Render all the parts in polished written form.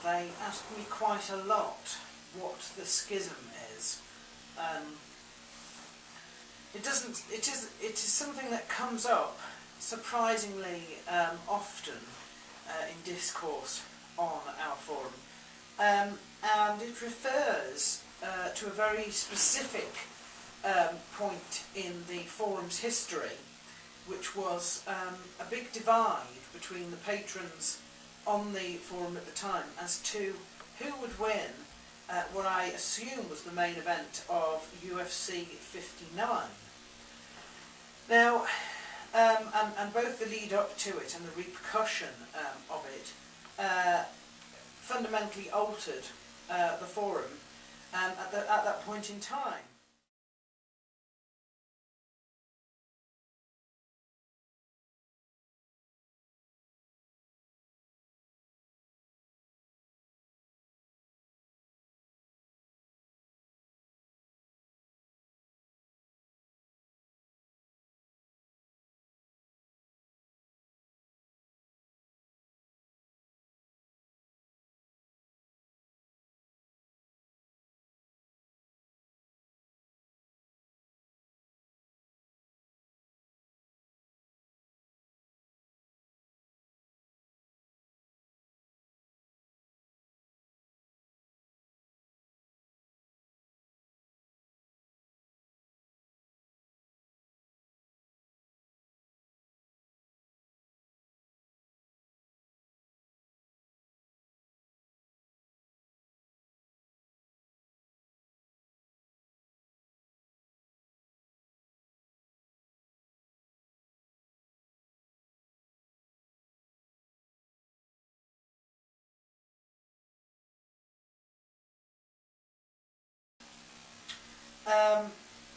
they ask me quite a lot what the schism is. It is something that comes up surprisingly often in discourse on our forum, and it refers to a very specific point in the forum's history, which was a big divide between the patrons on the forum at the time as to who would win what I assume was the main event of UFC 59. Now, and both the lead up to it and the repercussion of it fundamentally altered the forum at that point in time.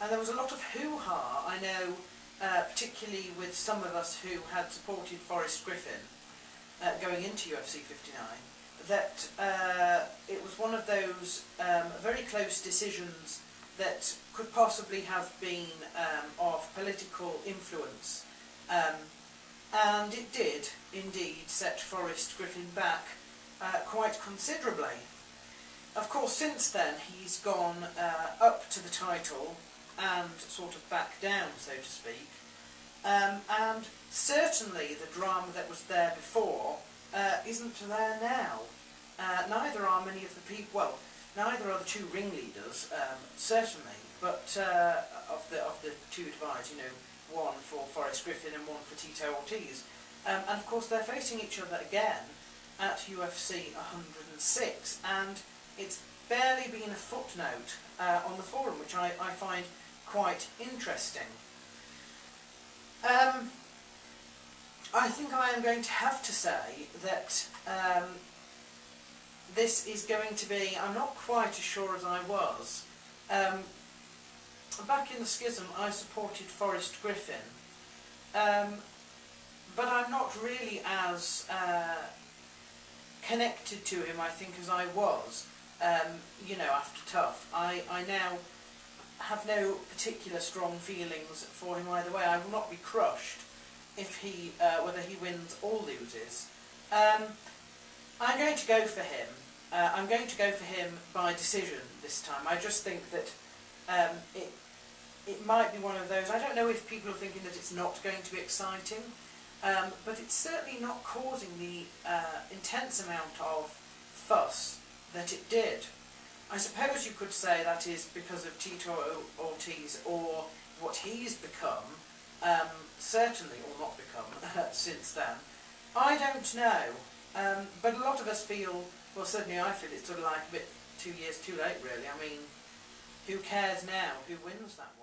And there was a lot of hoo-ha, I know, particularly with some of us who had supported Forrest Griffin going into UFC 59, that it was one of those very close decisions that could possibly have been of political influence, and it did indeed set Forrest Griffin back quite considerably. Of course, since then he's gone up to the title and sort of back down, so to speak, and certainly the drama that was there before isn't there now. Neither are many of the people, well, neither are the two ringleaders, certainly, but of the two divides, you know, one for Forrest Griffin and one for Tito Ortiz. And of course they're facing each other again at UFC 106, and it's barely been a footnote on the forum, which I find quite interesting. I think I am going to have to say that this is going to be, I'm not quite as sure as I was. Back in the schism I supported Forrest Griffin, but I'm not really as connected to him, I think, as I was. You know, after Tough, I now have no particular strong feelings for him either way. I will not be crushed if he, whether he wins or loses. I'm going to go for him. I'm going to go for him by decision this time. I just think that it might be one of those. I don't know if people are thinking that it's not going to be exciting, but it's certainly not causing the intense amount of fuss that it did. I suppose you could say that is because of Tito Ortiz or what he's become, certainly, or not become, since then. I don't know, but a lot of us feel, well, certainly I feel it's sort of like a bit 2 years too late, really. I mean, who cares now who wins that one?